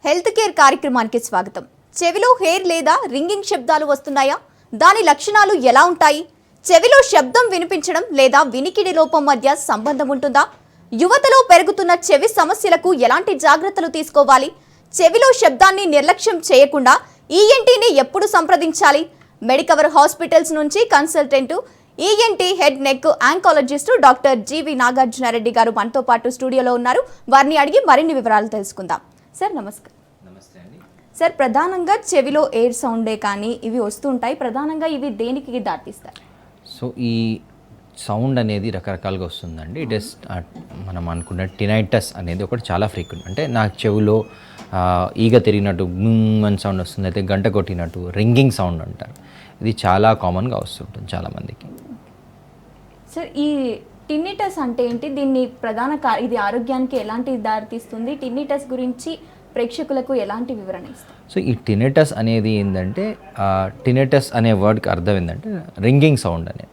Health care కార్యక్రమానికి స్వాగతం. చెవిలో హెయిర్ లేదా రింగింగ్ శబ్దాలు వస్తున్నాయా? దాని లక్షణాలు ఎలా ఉంటాయి? చెవిలో శబ్దం వినిపించడం లేదా వినికిడి లోపం మధ్య సంబంధం ఉంటుందా? యువతలో పెరుగుతున్న చెవి సమస్యలకు ఎలాంటి జాగ్రత్తలు తీసుకోవాలి? చెవిలో శబ్దాన్ని నిర్లక్ష్యం చేయకుండా ఈఎన్టీని ఎప్పుడు సంప్రదించాలి? మెడికవర్ హాస్పిటల్స్ నుంచి consultant ENT head neck oncologist doctor G V Nagarjuna Reddy గారు మనతో పాటు స్టూడియోలో ఉన్నారు. వారిని అడిగి మరిన్ని వివరాలు తెలుసుకుందాం. సార్ నమస్కారం. నమస్తే అండి. సార్, ప్రధానంగా చెవిలో ఎయిర్ సౌండే కానీ ఇవి వస్తుంటాయి. ప్రధానంగా ఇవి దేనికి దాటిస్తాయి? సో ఈ సౌండ్ అనేది రకరకాలుగా వస్తుందండి. ఇట్ ఇస్ మనం అనుకున్న టినైటస్ అనేది ఒకటి చాలా ఫ్రీక్వెంట్. అంటే నా చెవిలో ఈగ తిరిగినట్టు అని సౌండ్ వస్తుంది, అయితే గంట కొట్టినట్టు రింగింగ్ సౌండ్ అంటారు. ఇది చాలా కామన్గా వస్తుంటుంది చాలామందికి. సార్, ఈ టిన్నిటస్ అంటే ఏంటి? దీన్ని ఇది ఆరోగ్యానికి ఎలాంటి దారితీస్తుంది? టిన్నిటస్ గురించి ప్రేక్షకులకు ఎలాంటి వివరణ ఇస్తారు? సో ఈ టినెటస్ అనేది ఏంటంటే, టినెటస్ అనే వర్డ్కి అర్థం ఏంటంటే రింగింగ్ సౌండ్ అనేది.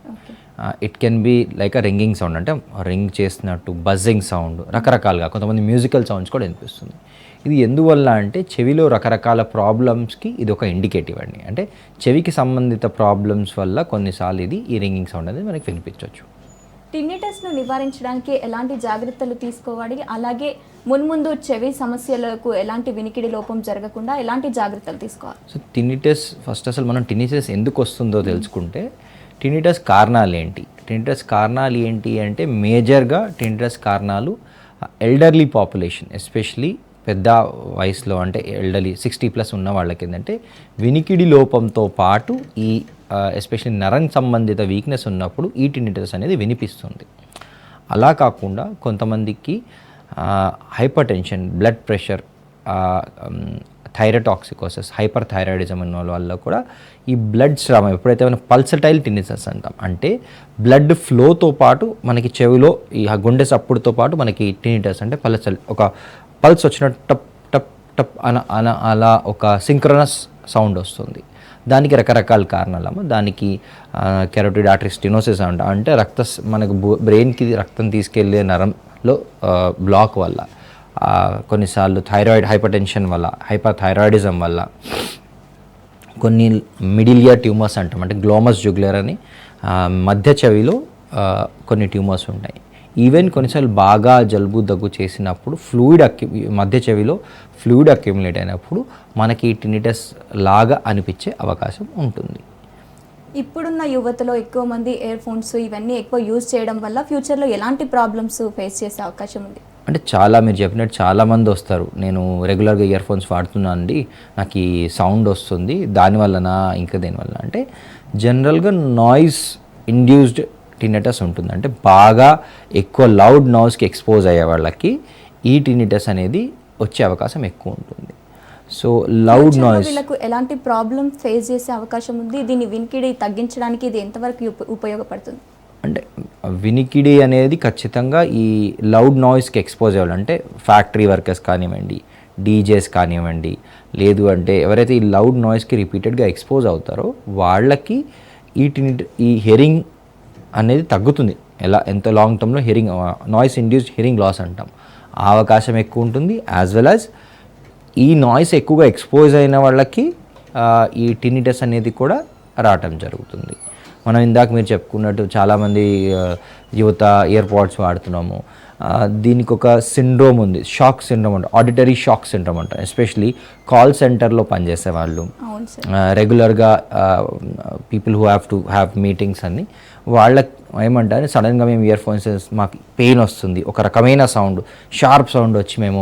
It can be like a ringing sound, అంటే రింగ్ చేసినట్టు, బజ్జింగ్ సౌండ్, రకరకాలుగా కొంతమంది మ్యూజికల్ సౌండ్స్ కూడా వినిపిస్తుంది. ఇది ఎందువల్ల అంటే చెవిలో రకరకాల ప్రాబ్లమ్స్కి ఇది ఒక ఇండికేటివ్ అండి. అంటే చెవికి సంబంధిత ప్రాబ్లమ్స్ వల్ల కొన్నిసార్లు ఈ రింగింగ్ సౌండ్ అనేది మనకి వినిపించవచ్చు. టిన్నిటస్ను నివారించడానికి ఎలాంటి జాగ్రత్తలు తీసుకోవాలి? అలాగే మున్ముందు చెవి సమస్యలకు ఎలాంటి వినికిడి లోపం జరగకుండా ఎలాంటి జాగ్రత్తలు తీసుకోవాలి? సో టిన్నిటస్, ఫస్ట్ అసలు మనం టిన్నిటస్ ఎందుకు వస్తుందో తెలుసుకుంటే, టిన్నిటస్ కారణాలు ఏంటి? టిన్నిటస్ కారణాలు ఏంటి అంటే మేజర్గా టిన్నిటస్ కారణాలు ఎల్డర్లీ పాపులేషన్, ఎస్పెషలీ పెద్ద వయసులో, అంటే ఎల్డర్లీ 60+ ఉన్న వాళ్ళకి ఏంటంటే వినికిడి లోపంతో పాటు ఈ ఎస్పెషల్లీ నరం సంబంధిత వీక్నెస్ ఉన్నప్పుడు ఈ టిన్నిటస్ అనేది వినిపిస్తుంది. అలా కాకుండా కొంతమందికి hyper tension, blood pressure, thyrotoxicosis, hyper thyroidism ఉన్న వల్ల కూడా ఈ బ్లడ్ స్రావం, ఎప్పుడైతే మనం పల్సటైల్ టిన్నిటస్ అంటాం, అంటే బ్లడ్ ఫ్లోతో పాటు మనకి చెవిలో ఈ గుండె సప్పుడుతో పాటు మనకి టిన్నిటస్ అంటే ఒక పల్స్ వచ్చినట్టు టప్ టప్ టప్ అలా ఒక సింక్రనస్ సౌండ్ వస్తుంది. దానికి రకరకాల కారణాలమ్మ. దానికి కెరోటిడ్ ఆర్టరీ స్టెనోసిస్ అంటే మనకు బ్రెయిన్కి రక్తం తీసుకెళ్లే నరంలో బ్లాక్ వల్ల, కొన్నిసార్లు థైరాయిడ్ హైపర్టెన్షన్ వల్ల, హైపర్ థైరాయిడిజం వల్ల, కొన్ని మిడిల్ ఇయర్ ట్యూమర్స్ అంటాం, అంటే గ్లోమస్ జుగులర్ అని మధ్య చెవిలో కొన్ని ట్యూమర్స్ ఉంటాయి. ఈవెన్ కొన్నిసార్లు బాగా జలుబు దగ్గు చేసినప్పుడు మధ్య చెవిలో ఫ్లూయిడ్ అక్యుములేట్ అయినప్పుడు మనకి టిన్నిటస్ లాగా అనిపించే అవకాశం ఉంటుంది. ఇప్పుడున్న యువతలో ఎక్కువ మంది ఇయర్ ఫోన్స్ ఇవన్నీ ఎక్కువ యూజ్ చేయడం వల్ల ఫ్యూచర్లో ఎలాంటి ప్రాబ్లమ్స్ ఫేస్ చేసే అవకాశం ఉంది? అంటే మీరు చెప్పినట్టు చాలామంది వస్తారు, నేను రెగ్యులర్గా ఇయర్ ఫోన్స్ వాడుతున్నాను అండి, నాకు ఈ సౌండ్ వస్తుంది, దానివల్లనా ఇంకా దేనివల్ల అంటే జనరల్గా నాయిస్ ఇండ్యూస్డ్ టిన్నిటస్ ఉంటుంది. అంటే బాగా ఎక్కువ లౌడ్ నాయిస్కి ఎక్స్పోజ్ అయ్యే వాళ్ళకి ఈ టిన్నిటస్ అనేది వచ్చే అవకాశం ఎక్కువ ఉంటుంది. సో లౌడ్ నాయిస్ వీళ్ళకు ఎలాంటి ప్రాబ్లమ్ ఫేస్ చేసే అవకాశం ఉంది? దీన్ని వినికిడి తగ్గించడానికి ఇది ఎంతవరకు ఉపయోగపడుతుంది? అంటే వినికిడి అనేది ఖచ్చితంగా ఈ లౌడ్ నాయిస్కి ఎక్స్పోజ్ అవ్వాలి. అంటే ఫ్యాక్టరీ వర్కర్స్ కానివ్వండి, డీజేస్ కానివ్వండి, లేదు అంటే ఎవరైతే ఈ లౌడ్ నాయిస్కి రిపీటెడ్గా ఎక్స్పోజ్ అవుతారో వాళ్ళకి ఈ హెరింగ్ అనేది తగ్గుతుంది. ఎంత లాంగ్ టర్మ్లో నాయిస్ ఇండ్యూస్డ్ హెరింగ్ లాస్ అంటాం, ఆ అవకాశం ఎక్కువ ఉంటుంది. యాజ్ వెల్ యాజ్ ఈ నాయిస్ ఎక్కువగా ఎక్స్పోజ్ అయిన వాళ్ళకి ఈ టిన్నిటస్ అనేది కూడా రావటం జరుగుతుంది. మనం ఇందాక మీరు చెప్పుకున్నట్టు చాలామంది యువత ఇయర్ పాడ్స్ వాడుతున్నాము. దీనికి ఒక సిండ్రోమ్ ఉంది, షాక్ సిండ్రోమ్ అంటారు, ఆడిటరీ షాక్ సిండ్రోమ్ అంటారు. ఎస్పెషలీ కాల్ సెంటర్లో పనిచేసే వాళ్ళు, రెగ్యులర్గా పీపుల్ హూ హ్యావ్ మీటింగ్స్ అని, వాళ్ళకి ఏమంటారు, సడన్గా మేము ఇయర్ ఫోన్స్ మాకు పెయిన్ వస్తుంది, ఒక రకమైన సౌండ్, షార్ప్ సౌండ్ వచ్చి మేము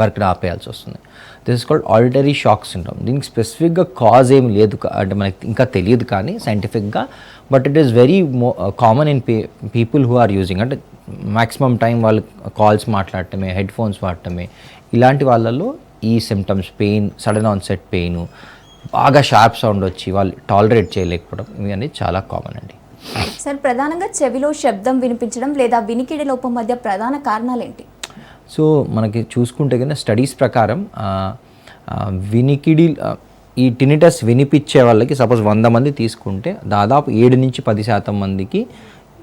వర్క్ని ఆపేయాల్సి వస్తుంది. This is called auditory shock syndrome. దీనికి స్పెసిఫిక్గా కాజ్ ఏమి లేదు, అంటే మనకి ఇంకా తెలియదు కానీ సైంటిఫిక్గా, but it is very common in people who are using. అంటే మ్యాక్సిమం టైం వాళ్ళు కాల్స్ మాట్లాడటమే, హెడ్ ఫోన్స్ వాడటమే, ఇలాంటి వాళ్ళలో ఈ symptoms, pain, sudden onset pain, బాగా షార్ప్ సౌండ్ వచ్చి వాళ్ళు టాలరేట్ చేయలేకపోవడం, ఇవి అనేది చాలా కామన్ అండి. సార్, ప్రధానంగా చెవిలో శబ్దం వినిపించడం లేదా వినికిడి లోపం మధ్య ప్రధాన కారణాలు ఏంటి? సో మనకి చూసుకుంటే కన్నా స్టడీస్ ప్రకారం వినికిడి ఈ టిన్నిటస్ వినిపించే వాళ్ళకి సపోజ్ 100 మంది తీసుకుంటే దాదాపు 7-10% మందికి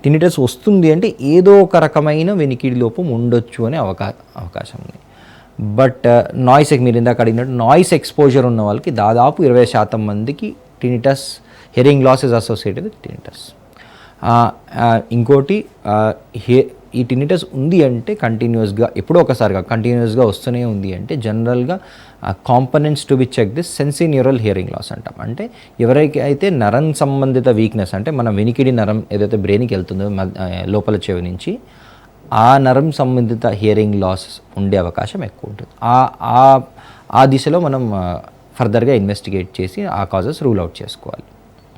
టిన్నిటస్ వస్తుంది అంటే ఏదో ఒక రకమైన వినికిడి లోపం ఉండొచ్చు అనే అవకాశం ఉంది. బట్ నాయిస్ మీరు ఇందాక అడిగినట్టు నాయిస్ ఎక్స్పోజర్ ఉన్న వాళ్ళకి దాదాపు 20% మందికి tinnitus hearing loss is associated with tinnitus. ఇంకోటి ఈ టినిటస్ ఉంది అంటే కంటిన్యూస్గా ఎప్పుడో ఒకసారిగా కంటిన్యూస్గా వస్తూనే ఉంది అంటే జనరల్గా components to be check this sensorineural hearing loss అంటాం. అంటే ఎవరైతే అయితే నరం సంబంధిత వీక్నెస్ అంటే మన వినికిడి నరం ఏదైతే బ్రెయిన్కి వెళ్తుందో లోపల చెవి నుంచి ఆ నరం సంబంధిత హియరింగ్ లాస్ ఉండే అవకాశం ఎక్కువ ఉంటుంది. ఆ దిశలో మనం ఫర్దర్గా ఇన్వెస్టిగేట్ చేసి ఆ కాజెస్ రూల్ అవుట్ చేసుకోవాలి.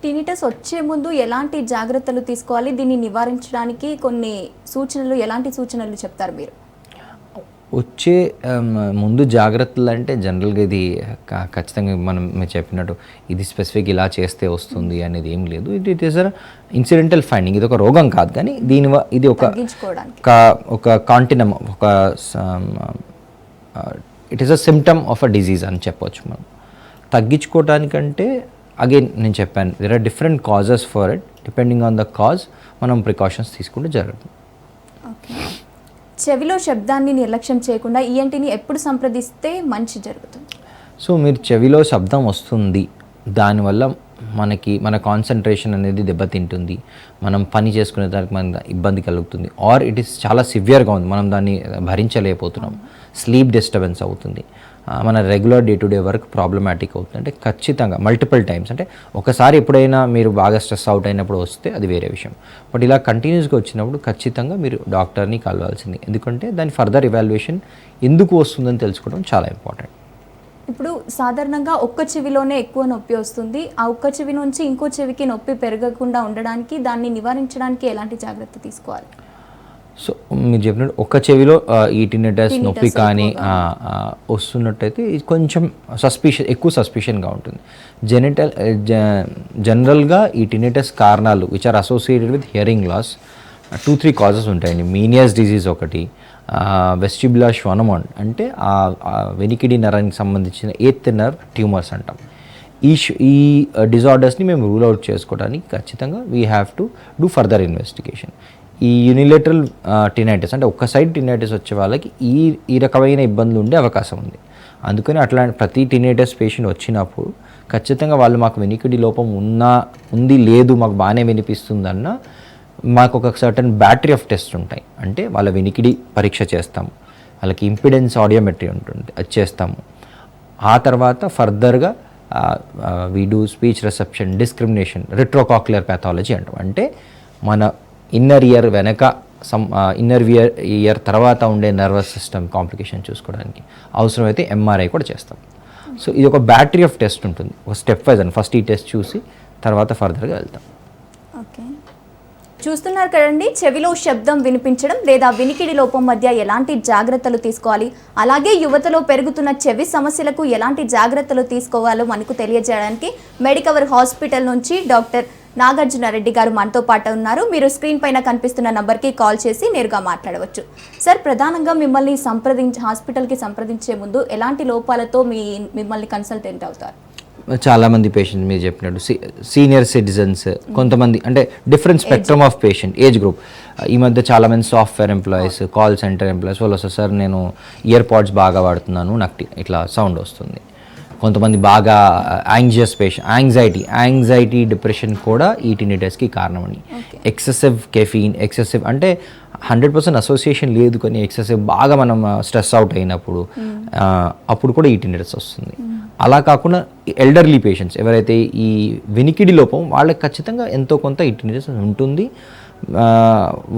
టినిటస్ వచ్చే ముందు ఎలాంటి జాగ్రత్తలు తీసుకోవాలి, దీన్ని నివారించడానికి కొన్ని సూచనలు, ఎలాంటి సూచనలు చెప్తారు మీరు? వచ్చే ముందు జాగ్రత్తలు అంటే జనరల్గా ఇది ఖచ్చితంగా మీరు చెప్పినట్టు ఇది స్పెసిఫిక్ ఇలా చేస్తే వస్తుంది అనేది ఏం లేదు. It is incidental finding. ఇది ఒక రోగం కాదు, కానీ ఇది ఒక కాంటినమ్, ఒక it is a symptom of a disease అని చెప్పవచ్చు. మనం తగ్గించుకోవడానికంటే అగైన్ నేను చెప్పాను there are different causes for it. Depending on the cause మనం ప్రికాషన్స్ తీసుకుంటే జరుగుతుంది. ఓకే. చెవిలో శబ్దాన్ని నిర్లక్ష్యం చేయకుండా ఈఎన్టీని ఎప్పుడు సంప్రదిస్తే మంచి జరుగుతుంది? సో మీరు చెవిలో శబ్దం వస్తుంది, దానివల్ల మన కాన్సన్ట్రేషన్ అనేది దెబ్బతింటుంది, మనం పని చేసుకునే దానికి మన ఇబ్బంది కలుగుతుంది, ఆర్ ఇట్ ఈస్ చాలా సివియర్గా ఉంది, మనం దాన్ని భరించలేకపోతున్నాం, స్లీప్ డిస్టర్బెన్స్ అవుతుంది, మన regular day to day work problematic అవుతుంది అంటే ఖచ్చితంగా మల్టిపుల్ టైమ్స్, అంటే ఒకసారి ఎప్పుడైనా మీరు బాగా స్ట్రెస్ అవుట్ అయినప్పుడు వస్తే అది వేరే విషయం. బట్ ఇలా కంటిన్యూస్గా వచ్చినప్పుడు ఖచ్చితంగా మీరు డాక్టర్ని కలవాల్సింది. ఎందుకంటే దాని ఫర్దర్ ఇవాల్యుయేషన్ ఎందుకు వస్తుందని తెలుసుకోవడం చాలా ఇంపార్టెంట్. ఇప్పుడు సాధారణంగా ఒక్క చెవిలోనే ఎక్కువ నొప్పి వస్తుంది. ఆ ఒక్క చెవి నుంచి ఇంకో చెవికి నొప్పి పెరగకుండా ఉండడానికి, దాన్ని నివారించడానికి ఎలాంటి జాగ్రత్త తీసుకోవాలి? సో మీరు చెప్పినట్టు ఒక చెవిలో ఈ టినిటస్ నొప్పి కానీ వస్తున్నట్టయితే ఇది కొంచెం ఎక్కువ సస్పిషన్గా ఉంటుంది. జనరల్గా ఈ టినిటస్ కారణాలు which are associated with hearing loss 2-3 causes ఉంటాయండి. మీనియస్ డిజీజ్ ఒకటి, వెస్టిబ్యులర్ ష్వానమోన్ అంటే వెనికిడి నరానికి సంబంధించిన 8th నర్వ్ ట్యూమర్స్ అంటాం. ఈ డిజార్డర్స్ని మేము రూల్ అవుట్ చేసుకోవడానికి ఖచ్చితంగా we have to do further investigation. ఈ యూనిలేటరల్ టినైటిస్ అంటే ఒక్క సైడ్ టినైటిస్ వచ్చే వాళ్ళకి ఈ రకమైన ఇబ్బందులు ఉండే అవకాశం ఉంది. అందుకని అట్లాంటి ప్రతి టినైటిస్ పేషెంట్ వచ్చినప్పుడు ఖచ్చితంగా వాళ్ళు మాకు వెనికిడి లోపం ఉంది లేదు మాకు బాగానే వినిపిస్తుందన్న మాకు ఒక సర్టన్ బ్యాటరీ ఆఫ్ టెస్ట్ ఉంటాయి. అంటే వాళ్ళ వెనికిడి పరీక్ష చేస్తాము, వాళ్ళకి ఇంపిడెన్స్ ఆడియోమెట్రీ ఉంటుంది, అది చేస్తాము. ఆ తర్వాత ఫర్దర్గా we do speech reception, discrimination, retrocochlear pathology అంటాం. అంటే మన ఇన్నర్ ఇయర్ వెనక ఇన్నర్ ఇయర్ తర్వాత ఉండే నర్వస్ సిస్టమ్ కాంప్లికేషన్ చూసుకోవడానికి అవసరమైతే ఎంఆర్ఐ కూడా చేస్తాం. సో ఇది ఒక బ్యాటరీ ఆఫ్ టెస్ట్ ఉంటుంది, ఒక స్టెప్ వైజ్ అని ఫస్ట్ ఈ టెస్ట్ చూసి తర్వాత ఫర్దర్గా వెళ్తాం. ఓకే, చూస్తున్నారు కదండి, చెవిలో శబ్దం వినిపించడం లేదా వినికిడి లోపం మధ్య ఎలాంటి జాగ్రత్తలు తీసుకోవాలి, అలాగే యువతలో పెరుగుతున్న చెవి సమస్యలకు ఎలాంటి జాగ్రత్తలు తీసుకోవాలో మనకు తెలియజేయడానికి మెడికవర్ హాస్పిటల్ నుంచి డాక్టర్ నాగార్జున రెడ్డి గారు మనతో పాటు ఉన్నారు. మీరు స్క్రీన్ పైన కనిపిస్తున్న నంబర్కి కాల్ చేసి నేరుగా మాట్లాడవచ్చు. సార్, ప్రధానంగా మిమ్మల్ని హాస్పిటల్కి సంప్రదించే ముందు ఎలాంటి లోపాలతో మిమ్మల్ని కన్సల్టెంట్ అవుతారు? చాలామంది పేషెంట్స్ మీరు చెప్పినట్టు సీనియర్ సిటిజన్స్, కొంతమంది అంటే different spectrum of patient age group. ఈ మధ్య చాలామంది software employees, call centre employees వాళ్ళు వస్తారు, సార్ నేను ఇయర్ పాడ్స్ బాగా వాడుతున్నాను, నాకు ఇట్లా సౌండ్ వస్తుంది. కొంతమంది బాగా యాంగ్జియస్ పేషెంట్, యాంగ్జైటీ డిప్రెషన్ కూడా ఈ టినిటస్కి కారణం అండి. ఎక్సెసివ్ కెఫీన్, ఎక్సెసివ్ అంటే 100% అసోసియేషన్ లేదు, కానీ ఎక్సెసివ్ బాగా మనం స్ట్రెస్ అవుట్ అయినప్పుడు అప్పుడు కూడా ఈ టినిటస్ వస్తుంది. అలా కాకుండా ఎల్డర్లీ పేషెంట్స్ ఎవరైతే ఈ వినికిడి లోపం వాళ్ళకి ఖచ్చితంగా ఎంతో కొంత ఈ టినిటస్ ఉంటుంది.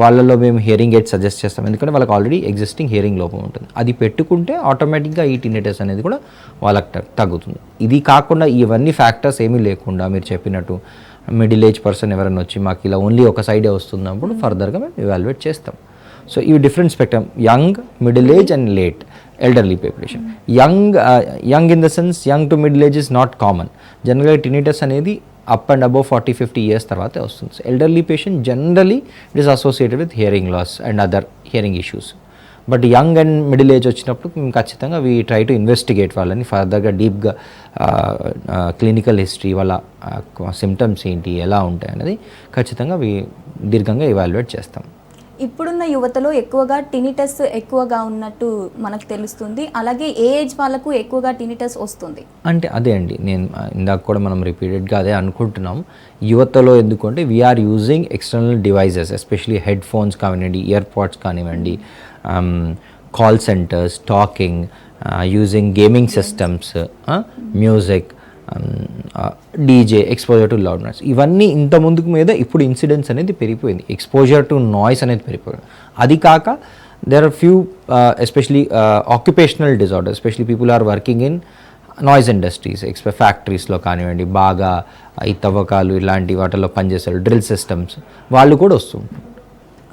వాళ్ళలో మేము హియరింగ్ ఎయిడ్ సజెస్ట్ చేస్తాం, ఎందుకంటే వాళ్ళకి ఆల్రెడీ ఎగ్జిస్టింగ్ హియరింగ్ లోపం ఉంటుంది. అది పెట్టుకుంటే ఆటోమేటిక్గా ఈ టినిటస్ అనేది కూడా వాళ్ళకి తగ్గుతుంది. ఇది కాకుండా ఇవన్నీ ఫ్యాక్టర్స్ ఏమీ లేకుండా మీరు చెప్పినట్టు మిడిల్ ఏజ్ పర్సన్ ఎవరైనా వచ్చి మాకు ఇలా ఓన్లీ ఒక సైడే వస్తున్నప్పుడు ఫర్దర్గా మేము ఇవాల్యుయేట్ చేస్తాం. సో ఇవి different spectrum, young, middle age and late elderly population. Young in the sense young to middle age is not common. జనరల్గా టినిటస్ అనేది అప్ అండ్ అబౌవ్ 40-50 ఇయర్స్ తర్వాతే వస్తుంది. So elderly patient generally it is associated with hearing loss and other hearing issues. But young and middle age వచ్చినప్పుడు మేము ఖచ్చితంగా we try to investigate వాళ్ళని ఫర్దర్గా డీప్గా క్లినికల్ హిస్టరీ, వాళ్ళ సిమ్టమ్స్ ఏంటి, ఎలా ఉంటాయి అనేది ఖచ్చితంగా దీర్ఘంగా ఇవాల్యుయేట్ చేస్తాం. ఇప్పుడున్న యువతలో ఎక్కువగా టినిటస్ ఎక్కువగా ఉన్నట్టు మనకు తెలుస్తుంది. అలాగే ఏ ఏజ్ వాళ్ళకు ఎక్కువగా టినిటస్ వస్తుంది? అంటే అదే అండి, నేను ఇందాక కూడా మనం రిపీటెడ్గా అదే అనుకుంటున్నాం. యువతలో ఎందుకంటే we are using external devices, especially headphones కానివ్వండి, ఇయర్ పాడ్స్ కానివ్వండి, call centres, talking, using gaming systems, music, DJ, exposure to loud noise, ఇవన్నీ ఇంత ముందుకు మీద ఇప్పుడు ఇన్సిడెంట్స్ అనేది పెరిగిపోయింది. ఎక్స్పోజర్ టు నాయిస్ అనేది పెరిగిపోయింది. అది కాక there are few especially occupational disorder, especially people are working in noise industries, ఫ్యాక్టరీస్లో కానివ్వండి, బాగా ఈ తవ్వకాలు ఇలాంటి వాటిల్లో పనిచేస్తారు, డ్రిల్ సిస్టమ్స్, వాళ్ళు కూడా వస్తుంటారు.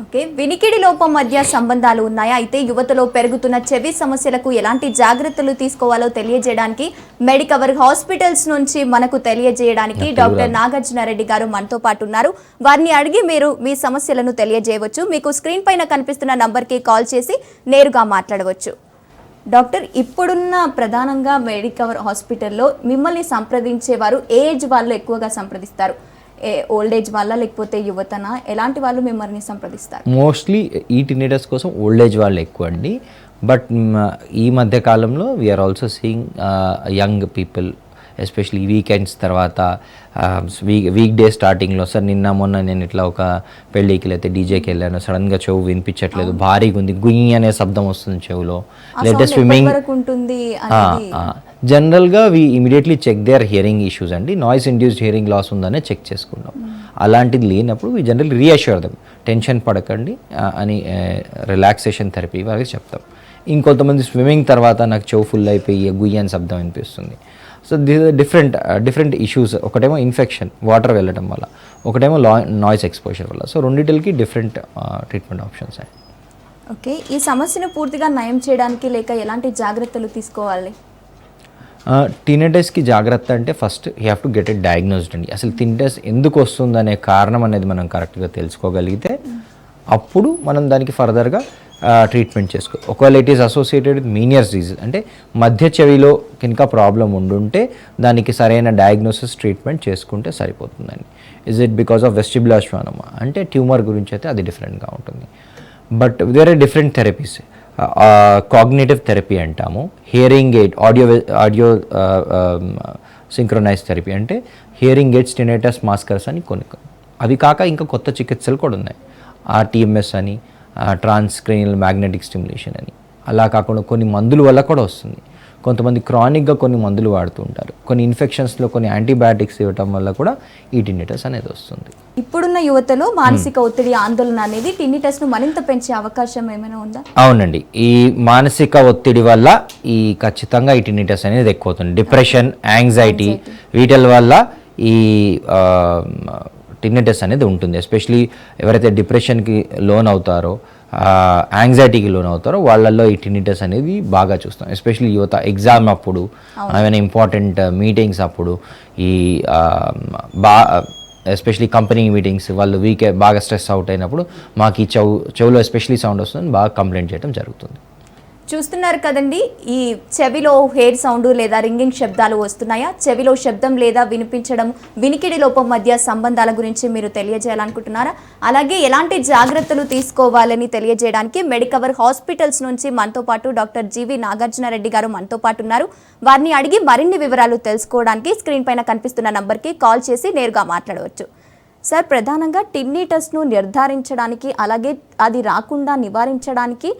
ఓకే, వినికిడి లోపం మధ్య సంబంధాలు ఉన్నాయా? అయితే యువతలో పెరుగుతున్న చెవి సమస్యలకు ఎలాంటి జాగ్రత్తలు తీసుకోవాలో తెలియజేయడానికి మెడికవర్ హాస్పిటల్స్ నుంచి మనకు తెలియజేయడానికి డాక్టర్ నాగార్జునారెడ్డి గారు మనతో పాటు ఉన్నారు. వారిని అడిగి మీరు మీ సమస్యలను తెలియజేయవచ్చు. మీకు స్క్రీన్ పైన కనిపిస్తున్న నంబర్కి కాల్ చేసి నేరుగా మాట్లాడవచ్చు. డాక్టర్, ఇప్పుడున్న ప్రధానంగా మెడికవర్ హాస్పిటల్లో మిమ్మల్ని సంప్రదించేవారు ఏ ఏజ్ వాళ్ళు ఎక్కువగా సంప్రదిస్తారు? ఓల్డ్ ఏజ్ వాళ్ళ, లేకపోతే యువతన, ఎలాంటి వాళ్ళు మిమ్మల్ని సంప్రదిస్తారు? మోస్ట్లీ ఈ టినిటస్ కోసం ఓల్డ్ ఏజ్ వాళ్ళు ఎక్కువ అండి. బట్ ఈ మధ్య కాలంలో we are also seeing young people, especially weekends తర్వాత, వీక్ డే స్టార్టింగ్లో, సార్ నిన్న మొన్న నేను ఇట్లా ఒక పెళ్ళికి లేకపోతే డీజేకి వెళ్ళాను, సడన్గా చెవు వినిపించట్లేదు, భారీగా ఉంది, గుయ్యి అనే శబ్దం వస్తుంది చెవులో, లేదంటే స్విమ్మింగ్. జనరల్గా we immediately check their hearing issues అండి. నాయిస్ ఇండ్యూస్డ్ హియరింగ్ లాస్ ఉందనే చెక్ చేసుకుంటాం. అలాంటిది లేనప్పుడు we general reassure them, tension పడకండి అని రిలాక్సేషన్ థెరపీ వాళ్ళకి చెప్తాం. ఇంకొంతమంది స్విమ్మింగ్ తర్వాత నాకు చెవు ఫుల్ అయిపోయి గుయ్యి అని శబ్దం వినిపిస్తుంది. So different issues. ఒకటేమో ఇన్ఫెక్షన్ వాటర్ వెళ్ళడం వల్ల, ఒకటేమో నాయిస్ ఎక్స్పోజర్ వల్ల. సో రెండింటికి డిఫరెంట్ ట్రీట్మెంట్ ఆప్షన్స్ అండి. ఓకే, ఈ సమస్యను పూర్తిగా నయం చేయడానికి లేక ఎలాంటి జాగ్రత్తలు తీసుకోవాలి? టినిటస్కి జాగ్రత్త అంటే first you have to get it diagnosed అండి. అసలు టినిటస్ ఎందుకు వస్తుందనే కారణం అనేది మనం కరెక్ట్గా తెలుసుకోగలిగితే అప్పుడు మనం దానికి ఫర్దర్గా ట్రీట్మెంట్ చేసుకో. ఒకవేళ it is associated with Meniere's disease, అంటే మధ్య చెవిలో కనుక ప్రాబ్లం ఉండుంటే దానికి సరైన డయాగ్నోసిస్ ట్రీట్మెంట్ చేసుకుంటే సరిపోతుందండి. Is it because of vestibular schwannoma అంటే ట్యూమర్ గురించి అయితే అది డిఫరెంట్గా ఉంటుంది. బట్ వేరే డిఫరెంట్ థెరపీస్, కాగ్నిటివ్ థెరపీ అంటాము, hearing aid, audio synchronize therapy, అంటే హియరింగ్ ఎయిడ్స్, టినిటస్ మాస్కర్స్ అని కొన్ని. అవి కాక ఇంకా కొత్త చికిత్సలు కూడా ఉన్నాయి, ఆర్టీఎంఎస్ అని, ట్రాన్స్క్రేనియల్ మ్యాగ్నెటిక్ స్టిమ్యులేషన్ అని. అలా కాకుండా కొన్ని మందుల వల్ల కూడా వస్తుంది. కొంతమంది క్రానిక్గా కొన్ని మందులు వాడుతూ ఉంటారు, కొన్ని ఇన్ఫెక్షన్స్లో కొన్ని యాంటీబయాటిక్స్ ఇవ్వటం వల్ల కూడా ఈ టినిటస్ అనేది వస్తుంది. ఇప్పుడున్న యువతలో మానసిక ఒత్తిడి, ఆందోళన అనేది టినిటస్ను మరింత పెంచే అవకాశం ఏమైనా ఉందా? అవునండి, ఈ మానసిక ఒత్తిడి వల్ల ఖచ్చితంగా ఈ టినిటస్ అనేది ఎక్కువ అవుతుంది. డిప్రెషన్, యాంగ్జైటీ, వీటి వల్ల ఈ టినిటస్ అనేది ఉంటుంది. ఎస్పెషలీ ఎవరైతే డిప్రెషన్కి లోన్ అవుతారో, యాంగ్జైటీకి లోన్ అవుతారో వాళ్ళల్లో ఈ టినిటస్ అనేది బాగా చూస్తాం. ఎస్పెషలీ యువత ఎగ్జామ్ అప్పుడు, ఏమైనా ఇంపార్టెంట్ మీటింగ్స్ అప్పుడు, ఈ ఎస్పెషలీ కంపెనీ మీటింగ్స్, వాళ్ళు బాగా స్ట్రెస్ అవుట్ అయినప్పుడు మాకు ఈ చెవులో ఎస్పెషలీ సౌండ్ వస్తుందని బాగా కంప్లైంట్ చేయడం జరుగుతుంది. చూస్తున్నారు కదండి, ఈ చెవిలో హెయిర్ సౌండ్ లేదా రింగింగ్ శబ్దాలు వస్తున్నాయా? చెవిలో శబ్దం లేదా వినిపించడం, వినికిడి లోపం మధ్య సంబంధాల గురించి మీరు తెలియజేయాలనుకుంటున్నారా? అలాగే ఎలాంటి జాగ్రత్తలు తీసుకోవాలని తెలియజేయడానికి మెడికవర్ హాస్పిటల్స్ నుంచి మనతో పాటు డాక్టర్ జీవి నాగార్జునారెడ్డి గారు మనతో పాటు ఉన్నారు. వారిని అడిగి మరిన్ని వివరాలు తెలుసుకోవడానికి స్క్రీన్ పైన కనిపిస్తున్న నంబర్కి కాల్ చేసి నేరుగా మాట్లాడవచ్చు. సార్, ప్రధానంగా టినిటస్ను నిర్ధారించడానికి, అలాగే అది రాకుండా నివారించడానికి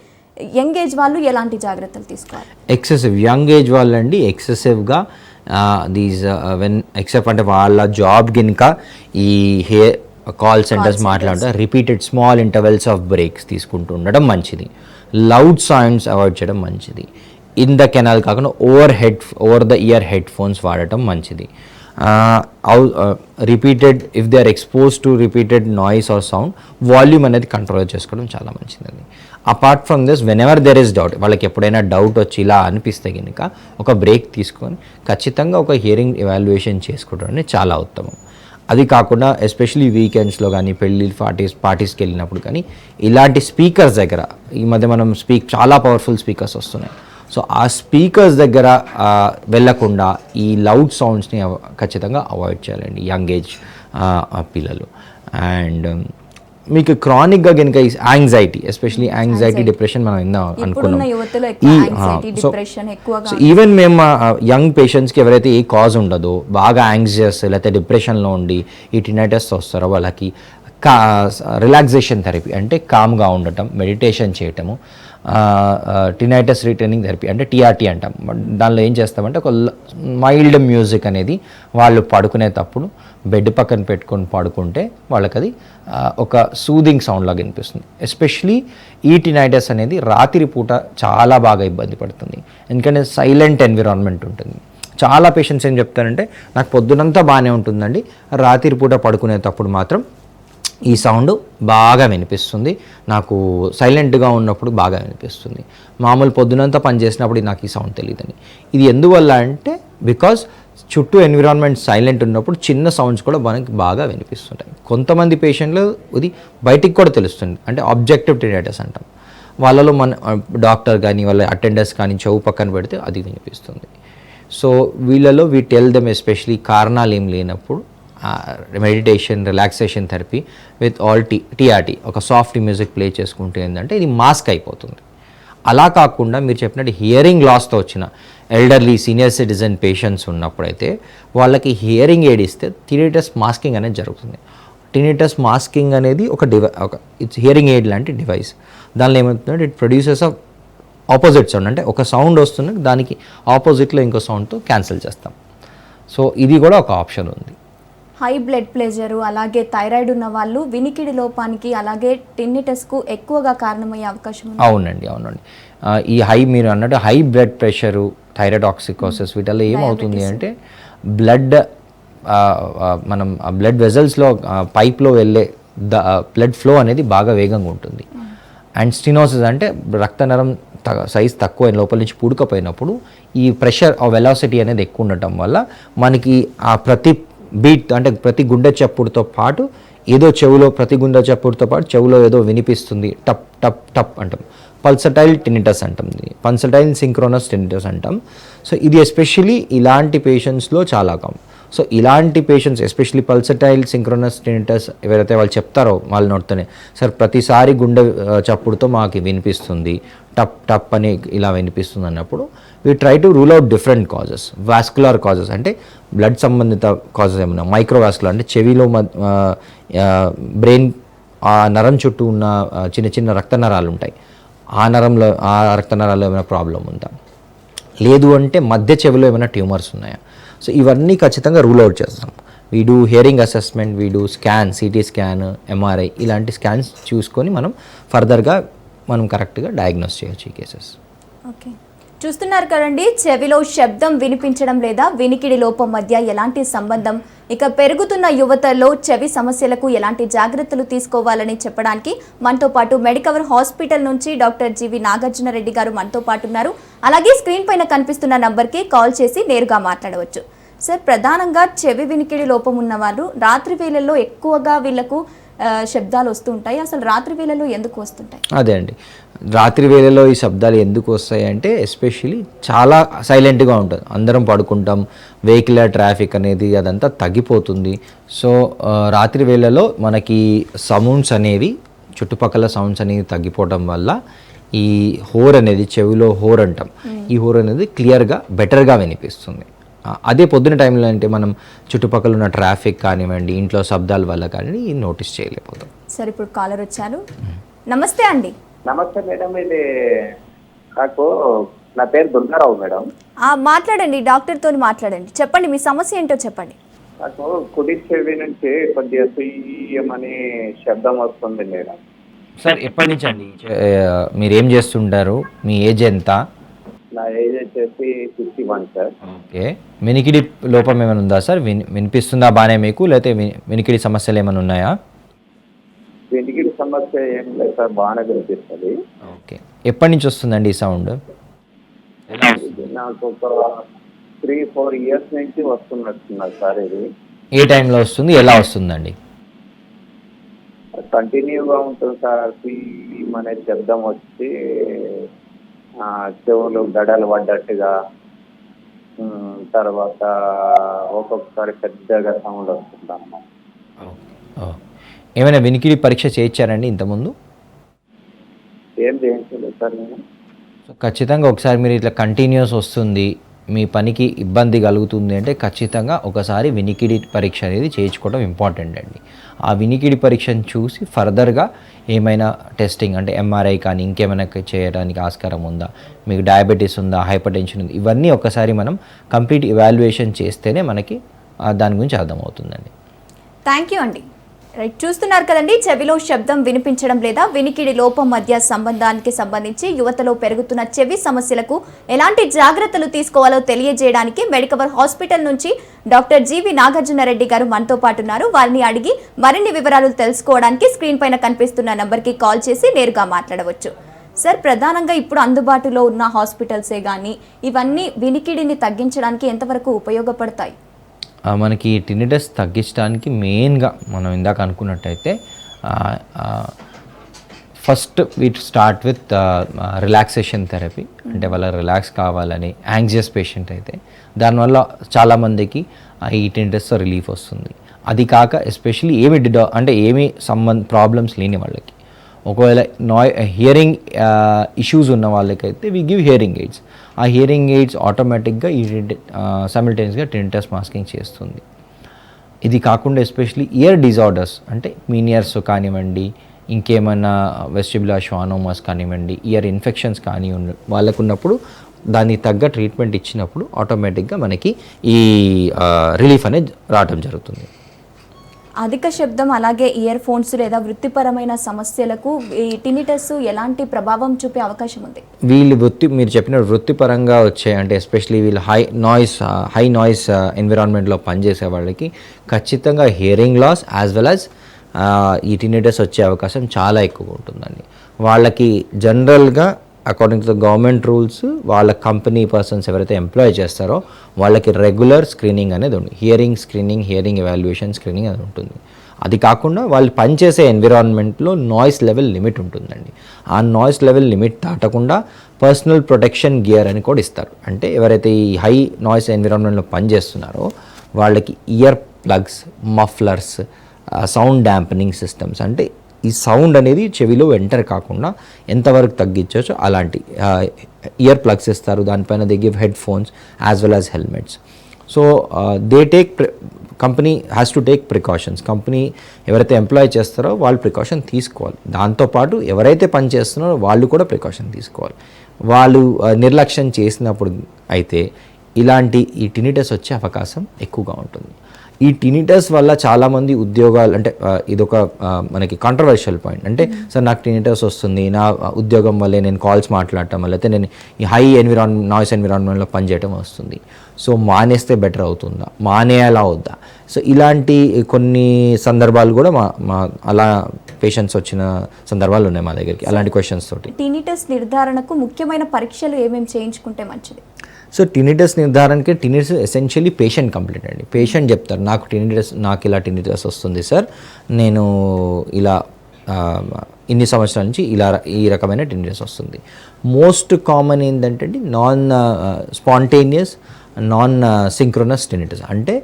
యంగ్ ఏజ్ వాళ్ళు ఎలాంటి జాగ్రత్తలు తీసుకోవాలి? ఎక్సెసివ్ యంగ్ ఏజ్ వాళ్ళండి ఎక్సెసివ్గా ఎక్సెప్ట్ అంటే వాళ్ళ జాబ్ గినక ఈ కాల్ సెంటర్స్ మాట్లాడుతూ repeated small intervals of breaks తీసుకుంటూ ఉండడం మంచిది. లౌడ్ సౌండ్స్ అవాయిడ్ చేయడం మంచిది. ఇన్ ద కెనాల్ కాకుండా over the ear headphones వాడటం మంచిది. Repeated if they are expose to repeated noise or sound, volume అనేది కంట్రోల్ చేసుకోవడం చాలా మంచిదండి. Apart from this, whenever there is doubt, వాళ్ళకి ఎప్పుడైనా డౌట్ వచ్చి ఇలా అనిపిస్తే కనుక ఒక బ్రేక్ తీసుకొని ఖచ్చితంగా ఒక హియరింగ్ ఎవాల్యుయేషన్ చేసుకోవడం అనేది చాలా ఉత్తమం. అది కాకుండా ఎస్పెషలీ వీకెండ్స్లో కానీ, పెళ్ళి పార్టీస్కి వెళ్ళినప్పుడు కానీ, ఇలాంటి స్పీకర్స్ దగ్గర ఈ మధ్య మనం చాలా పవర్ఫుల్ స్పీకర్స్ వస్తున్నాయి. సో ఆ స్పీకర్స్ దగ్గర వెళ్ళకుండా ఈ లౌడ్ సౌండ్స్ని ఖచ్చితంగా అవాయిడ్ చేయాలండి యంగ్ ఏజ్ పిల్లలు. అండ్ మీకు క్రానిక్గా కనుక యాంగ్జైటీ, ఎస్పెషలీ యాంగ్జైటీ డిప్రెషన్ మనం విందాం ఇప్పుడున్న యువతలో ఎక్కువ యాంగ్జైటీ డిప్రెషన్ ఎక్కువగా సో ఈవెన్ మేము యంగ్ పేషెంట్స్కి ఎవరైతే ఏ కాజ్ ఉండదో, బాగా యాంగ్జియస్ లేకపోతే డిప్రెషన్లో ఉండి ఈ టినైటస్ వస్తారో వాళ్ళకి రిలాక్సేషన్ థెరపీ అంటే కామ్గా ఉండటం, మెడిటేషన్ చేయటము, టినైటస్ రిటర్నింగ్ థెరపీ అంటే టీఆర్టీ అంటాం. దానిలో ఏం చేస్తామంటే ఒక మైల్డ్ మ్యూజిక్ అనేది వాళ్ళు పడుకునేటప్పుడు బెడ్ పక్కన పెట్టుకొని పడుకుంటే వాళ్ళకి అది ఒక సూదింగ్ సౌండ్ లాగా వినిపిస్తుంది. ఎస్పెషలీ ఈ టినైటస్ అనేది రాత్రి పూట చాలా బాగా ఇబ్బంది పడుతుంది, ఎందుకంటే సైలెంట్ ఎన్విరాన్మెంట్ ఉంటుంది. చాలా పేషెంట్స్ ఏం చెప్తారంటే నాకు పొద్దునంతా బాగానే ఉంటుందండి, రాత్రి పూట పడుకునేటప్పుడు మాత్రం ఈ సౌండ్ బాగా వినిపిస్తుంది, నాకు సైలెంట్గా ఉన్నప్పుడు బాగా వినిపిస్తుంది, మామూలు పొద్దునంతా పనిచేసినప్పుడు నాకు ఈ సౌండ్ తెలియదని. ఇది ఎందువల్ల అంటే బికాజ్ చుట్టూ ఎన్విరాన్మెంట్ సైలెంట్ ఉన్నప్పుడు చిన్న సౌండ్స్ కూడా మనకి బాగా వినిపిస్తుంటాయి. కొంతమంది పేషెంట్లు ఇది బయటికి కూడా తెలుస్తుంది, అంటే ఆబ్జెక్టివ్ టినైటస్ అంటాం. వాళ్ళలో మన డాక్టర్ కానీ వాళ్ళ అటెండర్స్ కానీ చెవు పక్కన పెడితే అది వినిపిస్తుంది. సో వీళ్ళలో వీ టెల్ దెమ్ ఎస్పెషలీ కారణాలు ఏం లేనప్పుడు meditation, relaxation therapy with all TRT ఒక సాఫ్ట్ మ్యూజిక్ ప్లే చేసుకుంటే ఏంటంటే ఇది మాస్క్ అయిపోతుంది. అలా కాకుండా మీరు చెప్పినట్టు హియరింగ్ లాస్తో వచ్చిన ఎల్డర్లీ సీనియర్ సిటిజన్ పేషెంట్స్ ఉన్నప్పుడైతే వాళ్ళకి హియరింగ్ ఎయిడ్ ఇస్తే టినిటస్ మాస్కింగ్ అనేది జరుగుతుంది. టినిటస్ మాస్కింగ్ అనేది ఒక ఇట్స్ హియరింగ్ ఎయిడ్ లాంటి డివైస్. దానిలో ఏమవుతుందంటే it produces of opposite sound, అంటే ఒక సౌండ్ వస్తుంది దానికి ఆపోజిట్లో ఇంకో సౌండ్తో క్యాన్సిల్ చేస్తాం. సో ఇది కూడా ఒక ఆప్షన్ ఉంది. హై బ్లడ్ ప్రెషర్ అలాగే థైరాయిడ్ ఉన్న వాళ్ళు వినికిడి లోపానికి అలాగే టిన్నిటస్కు ఎక్కువగా కారణమయ్యే అవకాశం ఉంది. అవునండి. ఈ మీరు అన్నట్టు హై బ్లడ్ ప్రెషరు, థైరాయిడాక్సికోసిస్ వీటిల్లో ఏమవుతుంది అంటే బ్లడ్ మనం బ్లడ్ వెజల్స్లో పైప్లో వెళ్ళే బ్లడ్ ఫ్లో అనేది బాగా వేగంగా ఉంటుంది. అండ్ స్టినోసిస్ అంటే రక్తనరం సైజ్ తక్కువ లోపల నుంచి పూడకపోయినప్పుడు ఈ ప్రెషర్ వెలాసిటీ అనేది ఎక్కువ ఉండటం వల్ల మనకి ఆ ప్రతి బీట్ అంటే ప్రతి గుండె చప్పుడుతో పాటు ఏదో చెవులో, ప్రతి గుండె చప్పుడుతో పాటు చెవులో ఏదో వినిపిస్తుంది, టప్ టప్ టప్ అంటాం. పల్సటైల్ టినిటస్ అంటాం, పల్సటైల్ సింక్రోనస్ టినిటస్ అంటాం. సో ఇది ఎస్పెషలీ ఇలాంటి పేషెంట్స్లో చాలా కామన్. సో ఇలాంటి patients especially pulsatile synchronous tinnitus ఎవరైతే వాళ్ళు చెప్తారో వాళ్ళ నోటితోనే సార్ ప్రతిసారి గుండె చప్పుడుతో మాకు వినిపిస్తుంది, టప్ టప్ అని ఇలా వినిపిస్తుంది అన్నప్పుడు we try to rule out different causes. Vascular causes అంటే బ్లడ్ సంబంధిత కాజెస్ ఏమన్నా, మైక్రోవాస్కులర్ అంటే చెవిలో బ్రెయిన్ ఆ నరం చుట్టూ ఉన్న చిన్న చిన్న రక్త నరాలు ఉంటాయి, ఆ రక్త నరాల్లో ఏమైనా ప్రాబ్లం ఉందా, లేదు అంటే మధ్య చెవిలో ఏమైనా ట్యూమర్స్ ఉన్నాయా. సో ఇవన్నీ ఖచ్చితంగా రూల్ అవుట్ చేస్తాం. We do hearing assessment, we do scan, CT scan, MRI ఇలాంటి స్కాన్స్ చూసుకొని మనం ఫర్దర్గా మనం కరెక్ట్గా డయాగ్నోస్ చేయొచ్చు ఈ కేసెస్. ఓకే, చూస్తున్నారు కదండి, చెవిలో శబ్దం వినిపించడం లేదా వినికిడి లోపం మధ్య ఎలాంటి సంబంధం, ఇక పెరుగుతున్న యువతలో చెవి సమస్యలకు ఎలాంటి జాగ్రత్తలు తీసుకోవాలని చెప్పడానికి మనతో పాటు మెడికవర్ హాస్పిటల్ నుంచి డాక్టర్ జీవి నాగార్జున రెడ్డి గారు మనతో పాటు ఉన్నారు. అలాగే స్క్రీన్ పైన కనిపిస్తున్న నంబర్కి కాల్ చేసి నేరుగా మాట్లాడవచ్చు. సార్, ప్రధానంగా చెవి వినికిడి లోపం ఉన్న వాళ్ళు రాత్రి వేళల్లో ఎక్కువగా వీళ్ళకు శబ్దాలు వస్తూ ఉంటాయి. అసలు రాత్రి వేళల్లో ఎందుకు వస్తుంటాయి? అదే అండి, రాత్రి వేళలో ఈ శబ్దాలు ఎందుకు వస్తాయి అంటే ఎస్పెషలీ చాలా సైలెంట్గా ఉంటుంది, అందరం పడుకుంటాం, వెహికల్ ట్రాఫిక్ అనేది అదంతా తగ్గిపోతుంది. సో రాత్రి వేళలో మనకి సౌండ్స్ అనేవి, చుట్టుపక్కల సౌండ్స్ అనేవి తగ్గిపోవడం వల్ల ఈ హోర్ అనేది, చెవిలో హోర్ అంటాం, ఈ హోర్ అనేది క్లియర్గా బెటర్గా వినిపిస్తుంది. అదే పొద్దున టైంలో అంటే మనం చుట్టుపక్కల ఉన్న ట్రాఫిక్ కానివ్వండి, ఇంట్లో శబ్దాల వల్ల కానీ నోటీస్ చేయలేకపోతాం. సరే, ఇప్పుడు కాలర్ వచ్చారు. నమస్తే అండి. నమస్తే మేడం, ఇది నాకు నా పేరు దుర్గారావు మేడం. మాట్లాడండి, డాక్టర్తో మాట్లాడండి, చెప్పండి మీ సమస్య ఏంటో చెప్పండి. నాకు కుడి చెవి నుంచి కొద్దిగా సుయ్యమని శబ్దం వస్తుంది మేడం. సార్, ఎప్పటి నుంచి అండి మీరేం చేస్తుంటారు, మీ ఏజ్ ఎంత? నా ఏజ్ వచ్చేసి 61 సార్. ఓకే, వినికిడి లోపం ఏమైనా ఉందా సార్? వినిపిస్తుందా బాగానే మీకు, లేకపోతే వినికిడి సమస్యలు ఏమైనా ఉన్నాయా? వినికిడి సమస్య ఏం లేదు సార్, బాగానే వినిపిస్తుంది. ఓకే, ఎప్పటి నుంచి వస్తుందండి ఈ సౌండ్? నాకు ఒక 3-4 ఇయర్స్ నుంచి వస్తున్నట్టున్నారు సార్. ఇది ఏ టైంలో వస్తుంది, ఎలా వస్తుందండి? కంటిన్యూగా ఉంటుంది సార్. అనే శబ్దం వచ్చి చెవులు గడలు పడ్డట్టుగా, తర్వాత ఒక్కొక్కసారి పెద్దగా సౌండ్ వస్తుంది అన్నమాట. ఏమైనా వినికిడి పరీక్ష చేయించారండి ఇంతకుముందు? ఏం చేయించలేదు సార్ నేను. సో ఖచ్చితంగా ఒకసారి మీరు ఇట్లా కంటిన్యూస్ వస్తుంది, మీ పనికి ఇబ్బంది కలుగుతుంది అంటే ఖచ్చితంగా ఒకసారి వినికిడి పరీక్ష అనేది చేయించుకోవడం ఇంపార్టెంట్ అండి. ఆ వినికిడి పరీక్షను చూసి ఫర్దర్గా ఏమైనా టెస్టింగ్ అంటే ఎంఆర్ఐ కానీ ఇంకేమైనా చేయడానికి ఆస్కారం ఉందా, మీకు డయాబెటీస్ ఉందా, హైపర్ టెన్షన్ ఉంది, ఇవన్నీ ఒకసారి మనం కంప్లీట్ ఇవాల్యుయేషన్ చేస్తేనే మనకి దాని గురించి అర్థమవుతుందండి. థ్యాంక్ యూ అండి. రైట్, చూస్తున్నారు కదండి, చెవిలో శబ్దం వినిపించడం లేదా వినికిడి లోపం మధ్య సంబంధానికి సంబంధించి యువతలో పెరుగుతున్న చెవి సమస్యలకు ఎలాంటి జాగ్రత్తలు తీసుకోవాలో తెలియజేయడానికి మెడికవర్ హాస్పిటల్ నుంచి డాక్టర్ జీవి నాగార్జునరెడ్డి గారు మనతో పాటు ఉన్నారు. వారిని అడిగి మరిన్ని వివరాలు తెలుసుకోవడానికి స్క్రీన్ పైన కనిపిస్తున్న నంబర్కి కాల్ చేసి నేరుగా మాట్లాడవచ్చు. సార్, ప్రధానంగా ఇప్పుడు అందుబాటులో ఉన్న హాస్పిటల్సే కానీ ఇవన్నీ వినికిడిని తగ్గించడానికి ఎంతవరకు ఉపయోగపడతాయి? మనకి టినిటస్ తగ్గించడానికి మెయిన్గా మనం ఇందాక అనుకున్నట్టయితే first we'd start with relaxation therapy. అంటే వాళ్ళ రిలాక్స్ కావాలని యాంగ్జియస్ పేషెంట్ అయితే దానివల్ల చాలామందికి ఈ టినిటస్తో రిలీఫ్ వస్తుంది. అది కాక ఎస్పెషల్లీ ఏమి ప్రాబ్లమ్స్ లేని వాళ్ళకి, ఒకవేళ హియరింగ్ ఇష్యూస్ ఉన్న వాళ్ళకైతే వీ గివ్ హియరింగ్ ఎయిడ్స్. ఆ హియరింగ్ ఎయిడ్స్ ఆటోమేటిక్గా ఈ సైమల్టేనియస్గా టినిటస్ మాస్కింగ్ చేస్తుంది. ఇది కాకుండా ఎస్పెషల్లీ ఇయర్ డిజార్డర్స్ అంటే మీనియర్స్ కానివ్వండి, ఇంకేమైనా వెస్టిబులర్ షానోమాస్ కానివ్వండి, ఇయర్ ఇన్ఫెక్షన్స్ వాళ్ళకు ఉన్నప్పుడు దానికి తగ్గ ట్రీట్మెంట్ ఇచ్చినప్పుడు ఆటోమేటిక్గా మనకి ఈ రిలీఫ్ అనేది రావడం జరుగుతుంది. అధిక శబ్దం అలాగే ఇయర్ ఫోన్స్ లేదా వృత్తిపరమైన సమస్యలకు ఈ టినిటస్ ఎలాంటి ప్రభావం చూపే అవకాశం ఉంది? మీరు చెప్పిన వృత్తిపరంగా వచ్చే అంటే ఎస్పెషలీ వీళ్ళు హై నాయిస్ ఎన్విరాన్మెంట్లో పనిచేసే వాళ్ళకి ఖచ్చితంగా hearing loss as well as ఈ టినిటస్ వచ్చే అవకాశం చాలా ఎక్కువగా ఉంటుందండి. వాళ్ళకి జనరల్గా according to the government rules వాళ్ళ కంపెనీ పర్సన్స్ ఎవరైతే ఎంప్లాయ్ చేస్తారో వాళ్ళకి రెగ్యులర్ స్క్రీనింగ్ అనేది ఉంది. Hearing screening, hearing evaluation screening అది ఉంటుంది. అది కాకుండా వాళ్ళు పనిచేసే ఎన్విరాన్మెంట్లో నాయిస్ లెవెల్ లిమిట్ ఉంటుందండి. ఆ నాయిస్ లెవెల్ లిమిట్ దాటకుండా పర్సనల్ ప్రొటెక్షన్ గియర్ అని కూడా ఇస్తారు. అంటే ఎవరైతే ఈ హై నాయిస్ ఎన్విరాన్మెంట్లో పనిచేస్తున్నారో వాళ్ళకి ear plugs, mufflers, sound dampening systems, అంటే ఈ సౌండ్ అనేది చెవిలో ఎంటర్ కాకుండా ఎంతవరకు తగ్గించవచ్చు అలాంటి ఇయర్ ప్లగ్స్ ఇస్తారు. దానిపైన they give head phones as well as helmets. So company has to take precautions. Company ఎవరైతే ఎంప్లాయ్ చేస్తారో వాళ్ళు ప్రికాషన్ తీసుకోవాలి. దాంతోపాటు ఎవరైతే పని చేస్తున్నారో వాళ్ళు కూడా ప్రికాషన్ తీసుకోవాలి. వాళ్ళు నిర్లక్ష్యం చేసినప్పుడు అయితే ఇలాంటి ఈ టినిటస్ వచ్చే అవకాశం ఎక్కువగా ఉంటుంది. ఈ టినిటస్ వల్ల చాలామంది ఉద్యోగాలు అంటే ఇదొక మనకి కాంట్రవర్షియల్ పాయింట్. అంటే సార్ నాకు టినిటస్ వస్తుంది, నా ఉద్యోగం వల్లే నేను కాల్స్ మాట్లాడటం వల్ల అయితే నేను ఈ హై నాయిస్ ఎన్విరాన్మెంట్లో పనిచేయటం వస్తుంది, సో మానేస్తే బెటర్ అవుతుందా, మానేయాలా వద్దా? సో ఇలాంటి కొన్ని సందర్భాలు కూడా మా అలా పేషెంట్స్ వచ్చిన సందర్భాలు ఉన్నాయి మా దగ్గరికి అలాంటి క్వశ్చన్స్ తోటి. టినిటస్ నిర్ధారణకు ముఖ్యమైన పరీక్షలు ఏమేమి చేయించుకుంటే మంచిది? సో టినిటస్ నిర్ధారణకి టినిటస్ ఎసెన్షియలీ పేషెంట్ కంప్లైంట్ అండి. పేషెంట్ చెప్తారు నాకు ఇలా టినిటస్ వస్తుంది సార్, నేను ఇలా ఇన్ని సంవత్సరాల నుంచి ఈ రకమైన టినిటస్ వస్తుంది. మోస్ట్ కామన్ ఏంటంటే non spontaneous, non synchronous tinnitus, అంటే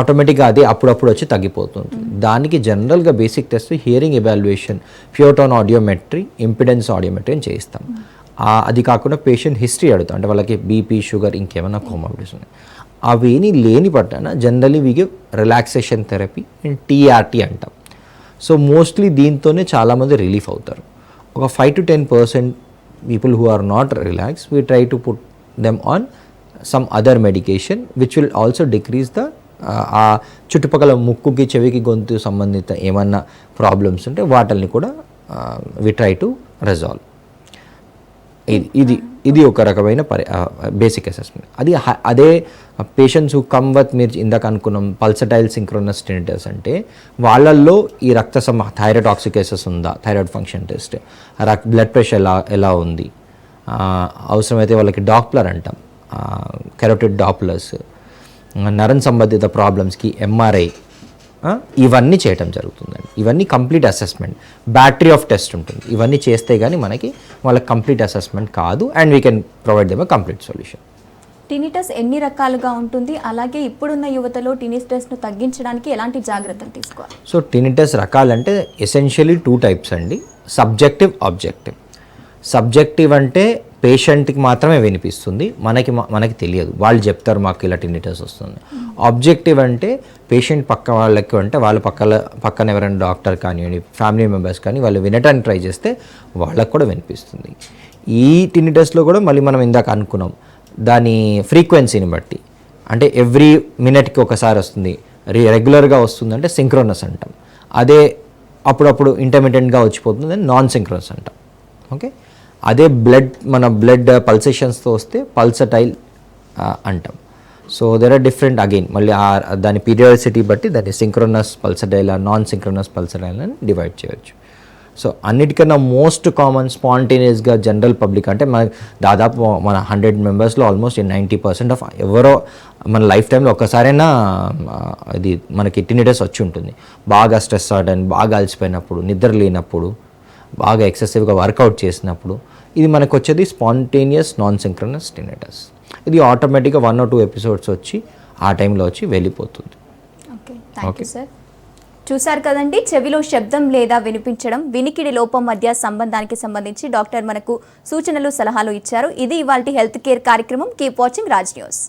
ఆటోమేటిక్గా అది అప్పుడప్పుడు వచ్చి తగ్గిపోతుంది. దానికి జనరల్గా basic test hearing evaluation, pure tone audiometry, impedance audiometry అని చేయిస్తాం. అది కాకుండా పేషెంట్ హిస్టరీ అడుగుతాం, అంటే వాళ్ళకి బీపీ, షుగర్, ఇంకేమైనా కోమార్బిడిటీస్ ఉన్నాయి. అవేని లేని పట్టాన generally we give relaxation therapy and TRT అంటాం. సో మోస్ట్లీ దీంతోనే చాలామంది రిలీఫ్ అవుతారు. ఒక 5 to 10% people who are not relax we try to put them on some other medication which will also decrease the ఆ చుట్టుపక్కల ముక్కుకి, చెవికి, గొంతు సంబంధిత ఏమన్నా ప్రాబ్లమ్స్ ఉంటే వాటిని కూడా వి ట్రై టు రిజాల్వ్. ఇది ఒక రకమైన బేసిక్ అసెస్మెంట్. అదే పేషెంట్స్ హూ కమ్ విత్ మీరు ఇందాక అనుకున్నాం పల్సటైల్ సింక్రోనస్ టినిటస్ అంటే వాళ్ళల్లో ఈ థైరాయిడ్ ఆక్సికేసెస్ ఉందా, thyroid function test, blood pressure ఎలా ఉంది, అవసరమైతే వాళ్ళకి డాప్లర్ అంటాం, కెరోటిడ్ డాప్లర్స్, నరం సంబంధిత ప్రాబ్లమ్స్కి ఎంఆర్ఐ, ఇవన్నీ చేయటం జరుగుతుందండి. ఇవన్నీ complete assessment, battery of test ఉంటుంది. ఇవన్నీ చేస్తే కానీ మనకి వాళ్ళకి కంప్లీట్ అసెస్మెంట్ కాదు and we can provide them a complete solution. Tinnitus ఎన్ని రకాలుగా ఉంటుంది, అలాగే ఇప్పుడున్న యువతలో టినిటస్ను తగ్గించడానికి ఎలాంటి జాగ్రత్తలు తీసుకోవాలి? సో టినిటస్ రకాలంటే ఎసెన్షియలీ 2 టైప్స్ అండి, సబ్జెక్టివ్, ఆబ్జెక్టివ్. సబ్జెక్టివ్ అంటే పేషెంట్కి మాత్రమే వినిపిస్తుంది, మనకి తెలియదు, వాళ్ళు చెప్తారు మాకు ఇలా టినిటస్ వస్తుంది. ఆబ్జెక్టివ్ అంటే పేషెంట్ పక్క వాళ్ళకి అంటే వాళ్ళ పక్కన ఎవరైనా డాక్టర్ కానివ్వండి, ఫ్యామిలీ మెంబర్స్ కానీ వాళ్ళు వినటానికి ట్రై చేస్తే వాళ్ళకు కూడా వినిపిస్తుంది. ఈ టినిటస్లో కూడా మళ్ళీ మనం ఇందాక అనుకున్నాం దాని ఫ్రీక్వెన్సీని బట్టి, అంటే ఎవ్రీ మినిట్కి ఒకసారి వస్తుంది, రెగ్యులర్గా వస్తుంది అంటే సింక్రోనస్ అంటాం. అదే అప్పుడప్పుడు ఇంటర్మీడియట్గా వచ్చిపోతుంది నాన్ సింక్రోనస్ అంటాం. ఓకే, అదే మన బ్లడ్ పల్సేషన్స్తో వస్తే పల్సటైల్ అంటాం. So there are different again మళ్ళీ దాని పీరియాడిసిటీ బట్టి దాన్ని synchronous pulsatile, non synchronous pulsatile అని డివైడ్ చేయొచ్చు. సో అన్నిటికన్నా మోస్ట్ కామన్ స్పాంటేనియస్గా జనరల్ పబ్లిక్ అంటే దాదాపు మన 100 మెంబర్స్లో ఆల్మోస్ట్ 90% ఆఫ్ ఎవరో మన లైఫ్ టైంలో ఒక్కసారైనా ఇది మనకి టినిటస్ వచ్చి ఉంటుంది. బాగా స్ట్రెస్ అవడానికి, బాగా అలసిపోయినప్పుడు, నిద్ర లేనప్పుడు, బాగా ఎక్సెసివ్గా వర్కౌట్ చేసినప్పుడు ఇది మనకు వచ్చేది స్పాంటేనియస్ నాన్ సింక్రోనస్ టినిటస్. ఇది ఆటోమేటిక్గా 1 or 2 ఎపిసోడ్స్ వచ్చి ఆ టైంలో వచ్చి వెళ్ళిపోతుంది. Okay, thank you sir. చూశారు కదండి, చెవిలో శబ్దం లేదా వినిపించడం, వినికిడి లోపం మధ్య సంబంధానికి సంబంధించి డాక్టర్ మనకు సూచనలు, సలహాలు ఇచ్చారు. ఇది ఇవాల్టి హెల్త్ కేర్ కార్యక్రమం. Keep watching Raj news.